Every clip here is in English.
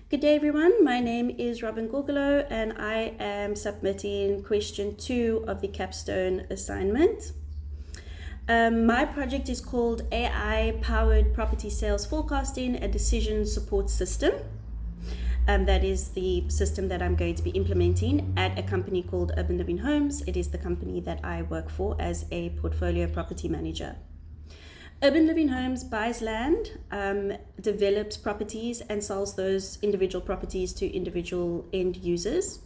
Good day, everyone. My name is Robyn Gorgulho, and I am submitting question 2 of the capstone assignment. My project is called AI-Powered Property Sales Forecasting, a Decision Support System. That is the system that I'm going to be implementing at a company called Urban Living Homes. It is the company that I work for as a portfolio property manager. Urban Living Homes buys land, develops properties, and sells those individual properties to individual end users.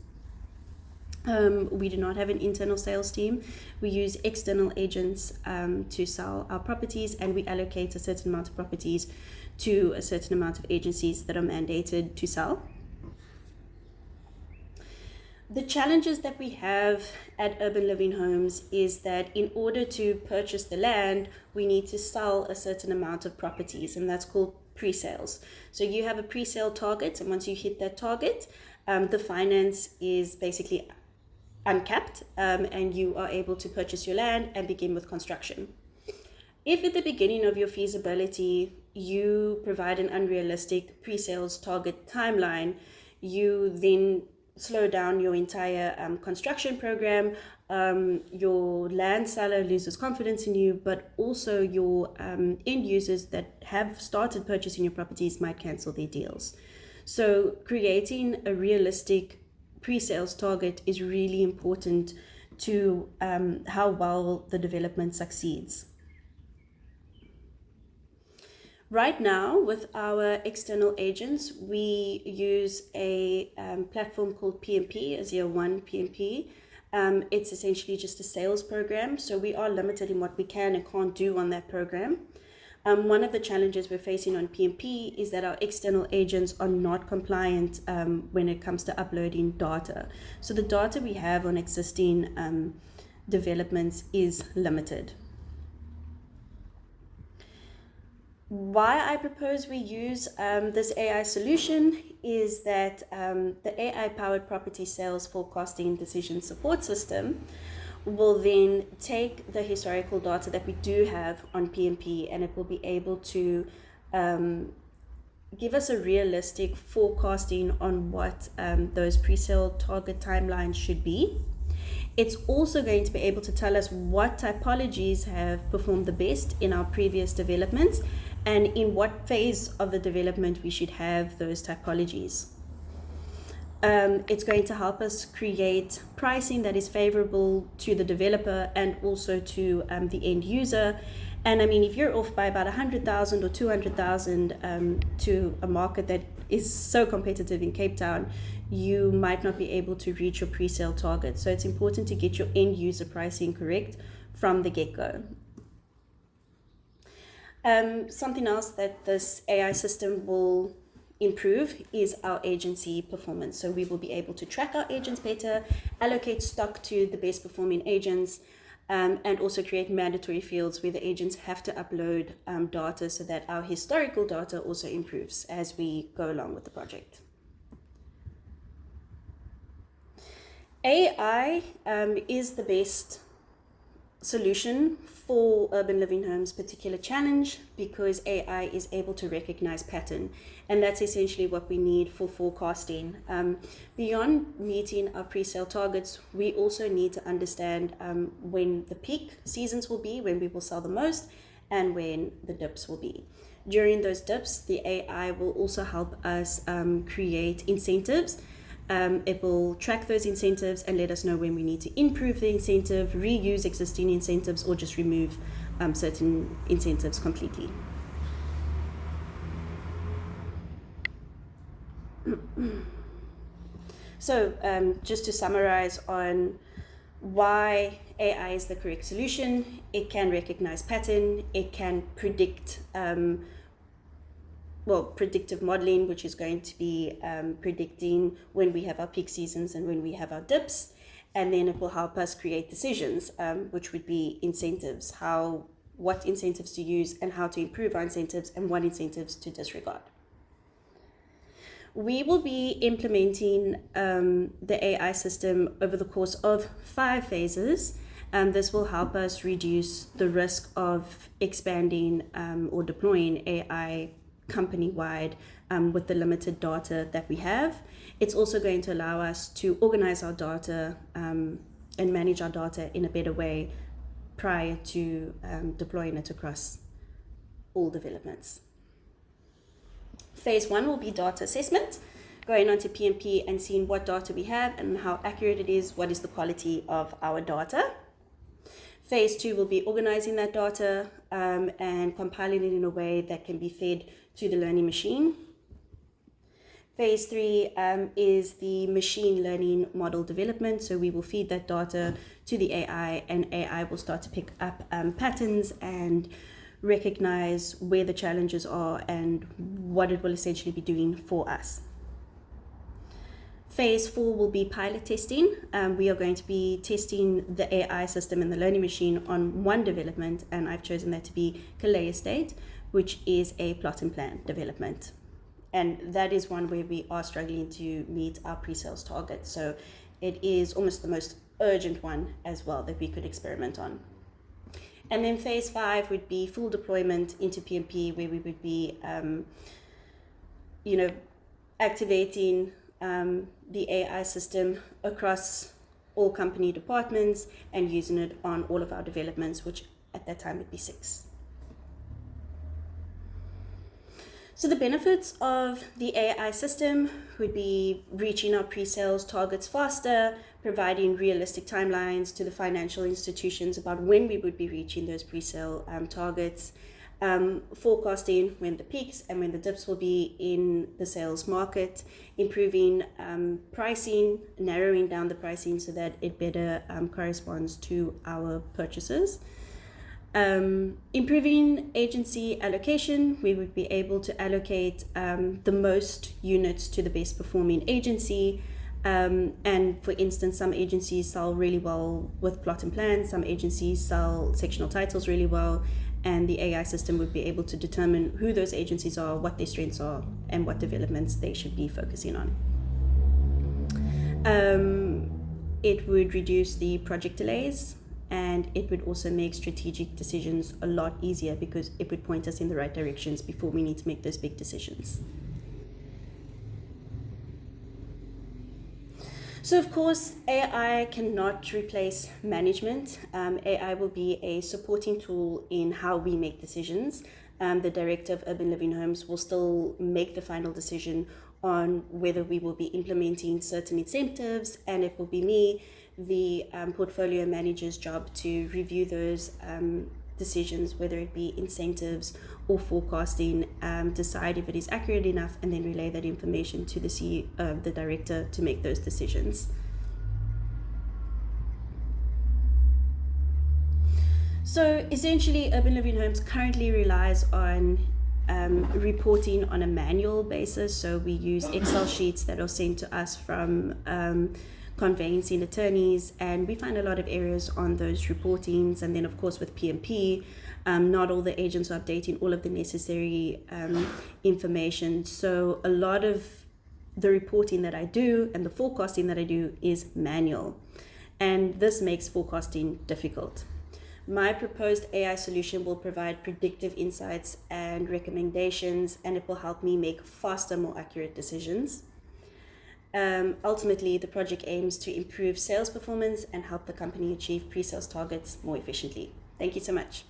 We do not have an internal sales team. We use external agents to sell our properties, and we allocate a certain amount of properties to a certain amount of agencies that are mandated to sell. The challenges that we have at Urban Living Homes is that in order to purchase the land, we need to sell a certain amount of properties, and that's called pre-sales. So you have a pre-sale target, and once you hit that target, the finance is basically uncapped, and you are able to purchase your land and begin with construction. If at the beginning of your feasibility, you provide an unrealistic pre-sales target timeline, you then slow down your entire construction program, your land seller loses confidence in you, but also your end users that have started purchasing your properties might cancel their deals. So creating a realistic pre-sales target is really important to how well the development succeeds. Right now, with our external agents, we use a platform called PMP, a 01 PMP. It's essentially just a sales program, so we are limited in what we can and can't do on that program. One of the challenges we're facing on PMP is that our external agents are not compliant when it comes to uploading data. So the data we have on existing developments is limited. Why I propose we use this AI solution is that the AI-powered property sales forecasting decision support system will then take the historical data that we do have on PMP, and it will be able to give us a realistic forecasting on what those pre-sale target timelines should be. It's also going to be able to tell us what typologies have performed the best in our previous developments and in what phase of the development we should have those typologies. It's going to help us create pricing that is favorable to the developer and also to the end user. And I mean, if you're off by about 100,000 or 200,000 to a market that is so competitive in Cape Town, you might not be able to reach your pre-sale target. So it's important to get your end user pricing correct from the get-go. Something else that this AI system will improve is our agency performance. So we will be able to track our agents better, allocate stock to the best performing agents, and also create mandatory fields where the agents have to upload data so that our historical data also improves as we go along with the project. AI is the best solution for Urban Living Homes' particular challenge because AI is able to recognize pattern, and that's essentially what we need for forecasting. Beyond meeting our pre-sale targets, we also need to understand when the peak seasons will be, when we will sell the most, and when the dips will be. During those dips, the AI will also help us create incentives. It will track those incentives and let us know when we need to improve the incentive, reuse existing incentives, or just remove certain incentives completely. So just to summarize on why AI is the correct solution, it can recognize pattern, it can predict predictive modeling, which is going to be predicting when we have our peak seasons and when we have our dips. And then it will help us create decisions, which would be incentives, what incentives to use and how to improve our incentives and what incentives to disregard. We will be implementing the AI system over the course of 5 phases. This will help us reduce the risk of expanding or deploying AI company-wide with the limited data that we have. It's also going to allow us to organize our data and manage our data in a better way prior to deploying it across all developments. Phase 1 will be data assessment, going on to PMP and seeing what data we have and how accurate it is, what is the quality of our data. Phase 2 will be organizing that data and compiling it in a way that can be fed to the learning machine. Phase 3 is the machine learning model development. So we will feed that data to the AI, and AI will start to pick up patterns and recognize where the challenges are and what it will essentially be doing for us. Phase 4 will be pilot testing. We are going to be testing the AI system and the learning machine on one development, and I've chosen that to be Calais Estate, which is a plot and plan development. And that is one where we are struggling to meet our pre-sales target. So it is almost the most urgent one as well that we could experiment on. And then phase 5 would be full deployment into PMP, where we would be, activating the AI system across all company departments and using it on all of our developments, which at that time would be 6. So the benefits of the AI system would be reaching our pre-sales targets faster, providing realistic timelines to the financial institutions about when we would be reaching those pre-sale targets, forecasting when the peaks and when the dips will be in the sales market, improving pricing, narrowing down the pricing so that it better corresponds to our purchases. Improving agency allocation, we would be able to allocate the most units to the best performing agency. And for instance, some agencies sell really well with plot and plan, some agencies sell sectional titles really well, and the AI system would be able to determine who those agencies are, what their strengths are, and what developments they should be focusing on. It would reduce the project delays, and it would also make strategic decisions a lot easier because it would point us in the right directions before we need to make those big decisions. So of course, AI cannot replace management. AI will be a supporting tool in how we make decisions. The director of Urban Living Homes will still make the final decision on whether we will be implementing certain incentives, and it will be me, the portfolio manager's job, to review those decisions, whether it be incentives or forecasting, decide if it is accurate enough, and then relay that information to the CEO, the director, to make those decisions. So essentially, Urban Living Homes currently relies on reporting on a manual basis. So we use Excel sheets that are sent to us from conveyancing attorneys, and we find a lot of errors on those reportings. And then of course with PMP, not all the agents are updating all of the necessary information. So a lot of the reporting that I do and the forecasting that I do is manual, and this makes forecasting difficult. My proposed AI solution will provide predictive insights and recommendations, and it will help me make faster, more accurate decisions. Ultimately, the project aims to improve sales performance and help the company achieve pre-sales targets more efficiently. Thank you so much.